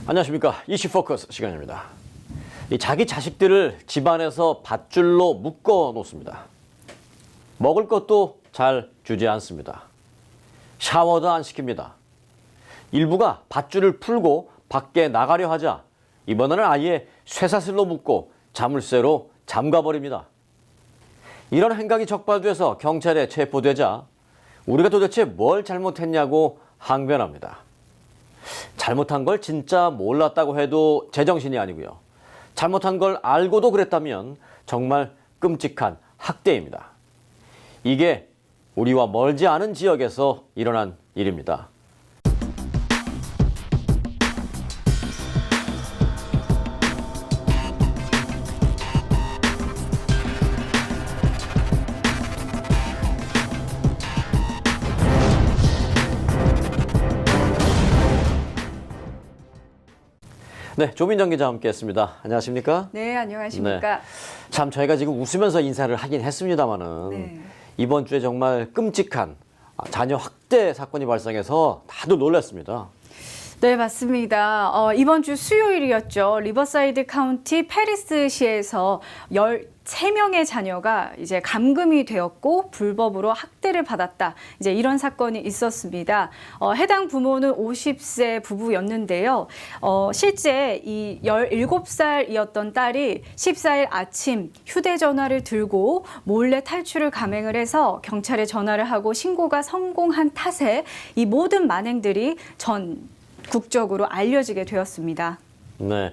안녕하십니까. 이슈포커스 시간입니다. 자기 자식들을 집안에서 밧줄로 묶어 놓습니다. 먹을 것도 잘 주지 않습니다. 샤워도 안 시킵니다. 일부가 밧줄을 풀고 밖에 나가려 하자 이번에는 아예 쇠사슬로 묶고 자물쇠로 잠가버립니다. 이런 행각이 적발돼서 경찰에 체포되자 우리가 도대체 뭘 잘못했냐고 항변합니다. 잘못한 걸 진짜 몰랐다고 해도 제정신이 아니고요. 잘못한 걸 알고도 그랬다면 정말 끔찍한 학대입니다. 이게 우리와 멀지 않은 지역에서 일어난 일입니다. 네, 조민정 기자와 함께했습니다. 안녕하십니까? 네, 안녕하십니까? 참 저희가 지금 웃으면서 인사를 하긴 했습니다마는 네. 이번 주에 정말 끔찍한 자녀 학대 사건이 발생해서 다들 놀랐습니다. 네, 맞습니다. 이번 주 수요일이었죠. 리버사이드 카운티 페리스시에서 13명의 자녀가 이제 감금이 되었고 불법으로 학대를 받았다. 이제 이런 사건이 있었습니다. 해당 부모는 50세 부부였는데요. 실제 이 17살이었던 딸이 14일 아침 휴대전화를 들고 몰래 탈출을 감행을 해서 경찰에 전화를 하고 신고가 성공한 탓에 이 모든 만행들이 전국적으로 알려지게 되었습니다. 네.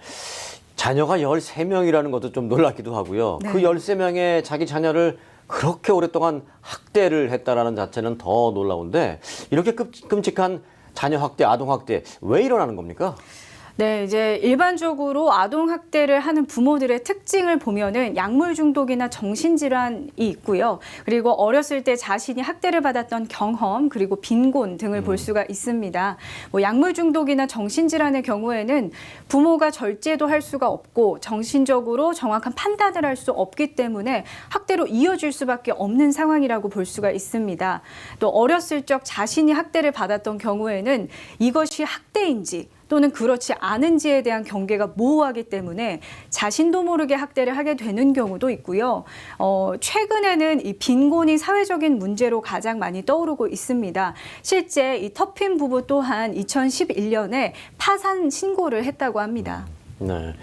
자녀가 13명이라는 것도 좀 놀랍기도 하고요. 네. 그 13명의 자기 자녀를 그렇게 오랫동안 학대를 했다라는 자체는 더 놀라운데 이렇게 끔찍한 자녀 학대, 아동 학대 왜 일어나는 겁니까? 네, 이제 일반적으로 아동 학대를 하는 부모들의 특징을 보면은 약물 중독이나 정신질환이 있고요. 그리고 어렸을 때 자신이 학대를 받았던 경험, 그리고 빈곤 등을 볼 수가 있습니다. 뭐 약물 중독이나 정신질환의 경우에는 부모가 절제도 할 수가 없고 정신적으로 정확한 판단을 할 수 없기 때문에 학대로 이어질 수밖에 없는 상황이라고 볼 수가 있습니다. 또 어렸을 적 자신이 학대를 받았던 경우에는 이것이 학대인지 또는 그렇지 않은지에 대한 경계가 모호하기 때문에 자신도 모르게 학대를 하게 되는 경우도 있고요. 최근에는 이 빈곤이 사회적인 문제로 가장 많이 떠오르고 있습니다. 실제 이 터핀 부부 또한 2011년에 파산 신고를 했다고 합니다. 네.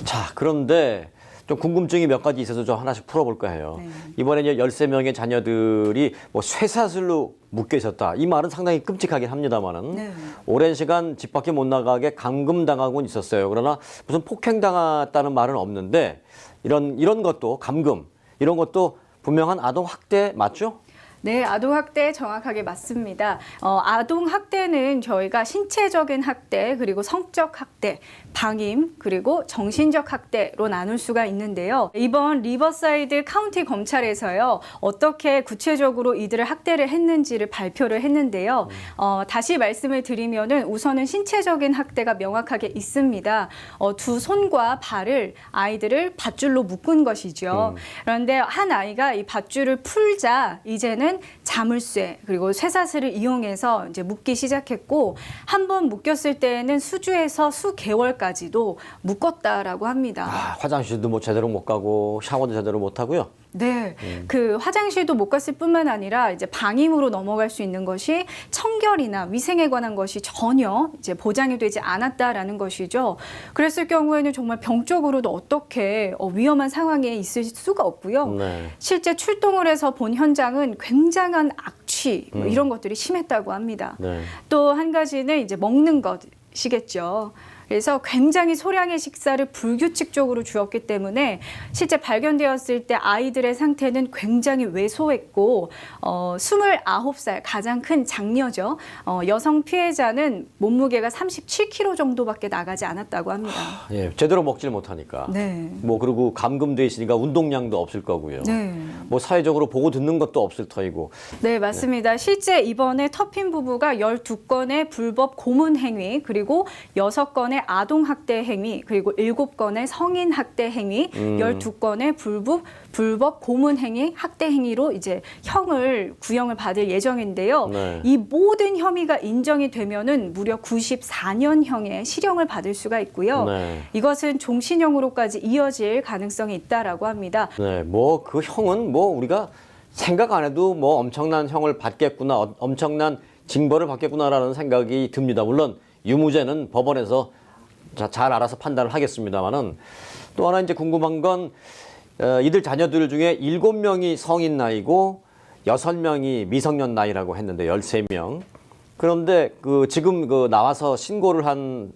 자, 그런데 좀 궁금증이 몇 가지 있어서 좀 하나씩 풀어볼까 해요. 네. 이번에 이제 13명의 자녀들이 뭐 쇠사슬로 묶여 있었다. 이 말은 상당히 끔찍하긴 합니다만은 네. 오랜 시간 집 밖에 못 나가게 감금당하고는 있었어요. 그러나 무슨 폭행당했다는 말은 없는데 이런 것도 감금, 이런 것도 분명한 아동 학대 맞죠? 네, 아동학대 정확하게 맞습니다. 아동학대는 저희가 신체적인 학대, 그리고 성적 학대, 방임, 그리고 정신적 학대로 나눌 수가 있는데요. 이번 리버사이드 카운티 검찰에서요, 어떻게 구체적으로 이들을 학대를 했는지를 발표를 했는데요. 다시 말씀을 드리면은 우선은 신체적인 학대가 명확하게 있습니다. 두 손과 발을 아이들을 밧줄로 묶은 것이죠. 그런데 한 아이가 이 밧줄을 풀자 이제는 자물쇠 그리고 쇠사슬을 이용해서 이제 묶기 시작했고 한 번 묶였을 때에는 수주에서 수개월까지도 묶었다라고 합니다. 화장실도 뭐 제대로 못 가고 샤워도 제대로 못 하고요. 네, 그 화장실도 못 갔을 뿐만 아니라 이제 방임으로 넘어갈 수 있는 것이 청결이나 위생에 관한 것이 전혀 이제 보장이 되지 않았다라는 것이죠. 그랬을 경우에는 정말 병적으로도 어떻게 위험한 상황에 있을 수가 없고요. 네. 실제 출동을 해서 본 현장은 굉장한 악취 뭐 이런 것들이 심했다고 합니다. 네. 또 한 가지는 이제 먹는 것이겠죠. 그래서 굉장히 소량의 식사를 불규칙적으로 주었기 때문에 실제 발견되었을 때 아이들의 상태는 굉장히 왜소했고 29살 가장 큰 장녀죠. 여성 피해자는 몸무게가 37kg 정도밖에 나가지 않았다고 합니다. 예, 제대로 먹질 못하니까. 네. 뭐 그리고 감금돼 있으니까 운동량도 없을 거고요. 네. 뭐 사회적으로 보고 듣는 것도 없을 터이고. 네, 맞습니다. 실제 이번에 터핀 부부가 12건의 불법 고문 행위 그리고 6건의 건의 아동학대 행위, 그리고 7건의 성인학대 행위, 12건의 불법 고문 행위, 학대 행위로 이제 구형을 받을 예정인데요. 네. 이 모든 혐의가 인정이 되면은 무려 94년형의 실형을 받을 수가 있고요. 네. 이것은 종신형으로까지 이어질 가능성이 있다라고 합니다. 네, 뭐 그 형은 뭐 우리가 생각 안 해도 뭐 엄청난 형을 받겠구나, 엄청난 징벌을 받겠구나라는 생각이 듭니다. 물론 유무죄는 법원에서 잘 알아서 판단을 하겠습니다만은 또 하나 이제 궁금한 건 이들 자녀들 중에 7명이 성인 나이고 6명이 미성년 나이라고 했는데 13명. 그런데 지금 나와서 신고를 한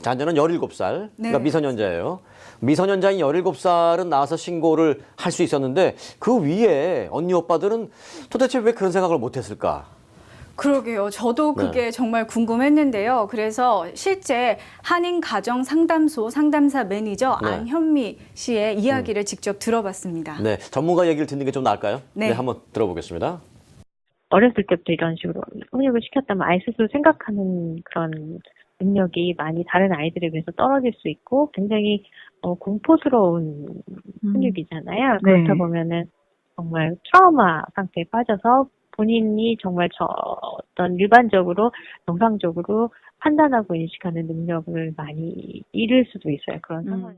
자녀는 17살, 네. 그러니까 미성년자예요. 미성년자인 17살은 나와서 신고를 할 수 있었는데 그 위에 언니 오빠들은 도대체 왜 그런 생각을 못했을까? 그러게요. 저도 그게 정말 궁금했는데요. 그래서 실제 한인가정상담소 상담사 매니저 네. 안현미 씨의 이야기를 직접 들어봤습니다. 네, 전문가 얘기를 듣는 게 좀 나을까요? 네. 네, 한번 들어보겠습니다. 어렸을 때부터 이런 식으로 훈육을 시켰다면 아이 스스로 생각하는 그런 능력이 많이 다른 아이들에 비해서 떨어질 수 있고 굉장히 공포스러운 훈육이잖아요. 네. 그렇다 보면은 정말 트라우마 상태에 빠져서 본인이 정말 어떤 일반적으로 정상적으로 판단하고 인식하는 능력을 많이 잃을 수도 있어요. 그런 상황이.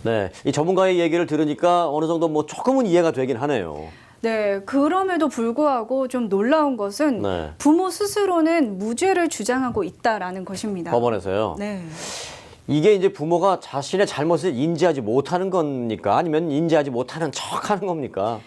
네, 이 전문가의 얘기를 들으니까 어느 정도 뭐 조금은 이해가 되긴 하네요. 네, 그럼에도 불구하고 좀 놀라운 것은 네. 부모 스스로는 무죄를 주장하고 있다라는 것입니다. 법원에서요. 네. 이게 이제 부모가 자신의 잘못을 인지하지 못하는 겁니까? 아니면 인지하지 못하는 척 하는 겁니까?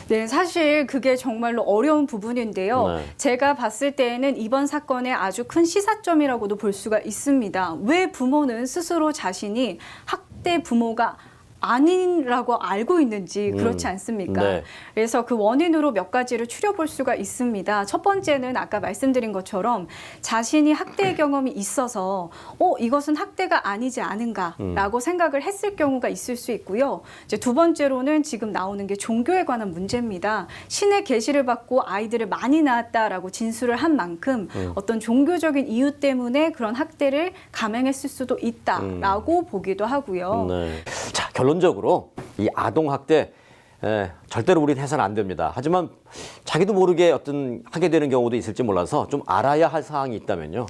네, 사실 그게 정말로 어려운 부분인데요. 네. 제가 봤을 때에는 이번 사건의 아주 큰 시사점이라고도 볼 수가 있습니다. 왜 부모는 스스로 자신이 학대 부모가 아니라고 알고 있는지 그렇지 않습니까? 네. 그래서 그 원인으로 몇 가지를 추려볼 수가 있습니다. 첫 번째는 아까 말씀드린 것처럼 자신이 학대 경험이 있어서 이것은 학대가 아니지 않은가라고 생각을 했을 경우가 있을 수 있고요. 이제 두 번째로는 지금 나오는 게 종교에 관한 문제입니다. 신의 계시를 받고 아이들을 많이 낳았다라고 진술을 한 만큼 어떤 종교적인 이유 때문에 그런 학대를 감행했을 수도 있다라고 보기도 하고요. 네. 자, 결론적으로 이 아동학대 절대로 우리는 해서는 안 됩니다. 하지만 자기도 모르게 하게 되는 경우도 있을지 몰라서 좀 알아야 할 사항이 있다면요.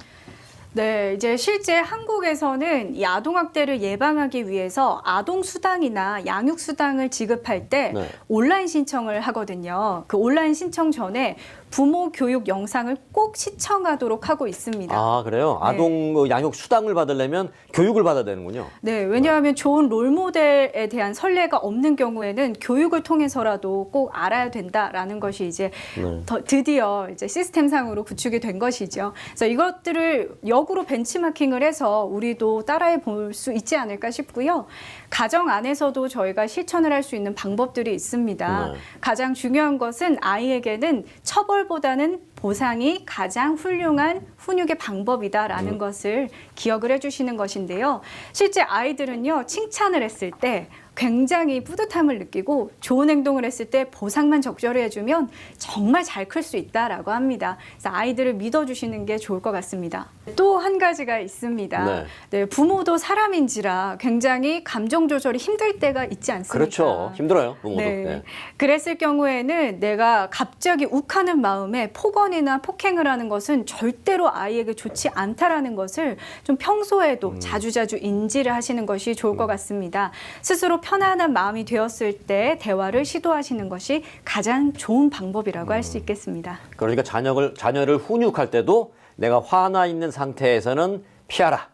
네, 이제 실제 한국에서는 이 아동학대를 예방하기 위해서 아동수당이나 양육수당을 지급할 때 네. 온라인 신청을 하거든요. 그 온라인 신청 전에 부모 교육 영상을 꼭 시청하도록 하고 있습니다. 아, 그래요? 네. 아동 양육 수당을 받으려면 교육을 받아야 되는군요. 네, 왜냐하면 좋은 롤모델에 대한 선례가 없는 경우에는 교육을 통해서라도 꼭 알아야 된다라는 것이 이제 네. 드디어 이제 시스템상으로 구축이 된 것이죠. 그래서 이것들을 역으로 벤치마킹을 해서 우리도 따라해 볼 수 있지 않을까 싶고요. 가정 안에서도 저희가 실천을 할 수 있는 방법들이 있습니다. 네. 가장 중요한 것은 아이에게는 처벌보다는 보상이 가장 훌륭한 훈육의 방법이다라는 것을 기억을 해주시는 것인데요. 실제 아이들은요, 칭찬을 했을 때 굉장히 뿌듯함을 느끼고 좋은 행동을 했을 때 보상만 적절히 해주면 정말 잘 클 수 있다라고 합니다. 그래서 아이들을 믿어주시는 게 좋을 것 같습니다. 또 한 가지가 있습니다. 네. 네, 부모도 사람인지라 굉장히 감정 조절이 힘들 때가 있지 않습니까? 그렇죠. 힘들어요, 부모도. 네. 네. 그랬을 경우에는 내가 갑자기 욱하는 마음에 폭언이나 폭행을 하는 것은 절대로 아이에게 좋지 않다라는 것을 좀 평소에도 자주자주 인지를 하시는 것이 좋을 것 같습니다. 스스로 편안한 마음이 되었을 때 대화를 시도하시는 것이 가장 좋은 방법이라고 할 수 있겠습니다. 그러니까 자녀를 훈육할 때도 내가 화나 있는 상태에서는 피하라.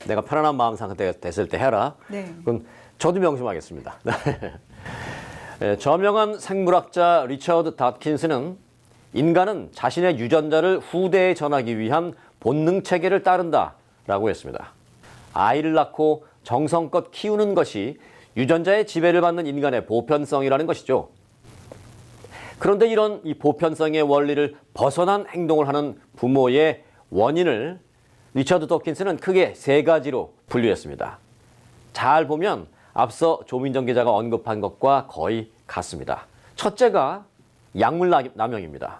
내가 편안한 마음 상태가 됐을 때 해라. 네. 그럼 저도 명심하겠습니다. 네, 저명한 생물학자 리처드 닷킨스는 인간은 자신의 유전자를 후대에 전하기 위한 본능 체계를 따른다라고 했습니다. 아이를 낳고 정성껏 키우는 것이 유전자의 지배를 받는 인간의 보편성이라는 것이죠. 그런데 이런 이 보편성의 원리를 벗어난 행동을 하는 부모의 원인을 리처드 닷킨스는 크게 3가지로 분류했습니다. 잘 보면 앞서 조민정 기자가 언급한 것과 거의 같습니다. 첫째가 약물 남용입니다.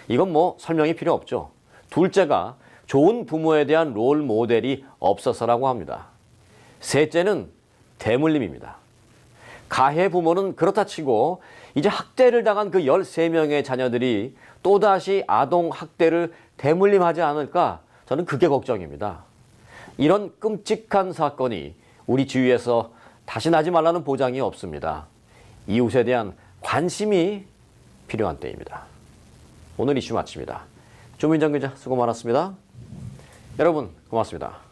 이건 뭐 설명이 필요 없죠. 둘째가 좋은 부모에 대한 롤 모델이 없어서라고 합니다. 셋째는 대물림입니다. 가해 부모는 그렇다 치고 이제 학대를 당한 그 13명의 자녀들이 또다시 아동 학대를 대물림하지 않을까? 저는 그게 걱정입니다. 이런 끔찍한 사건이 우리 주위에서 다시 나지 말라는 보장이 없습니다. 이웃에 대한 관심이 필요한 때입니다. 오늘 이슈 마칩니다. 조민정 기자 수고 많았습니다. 여러분 고맙습니다.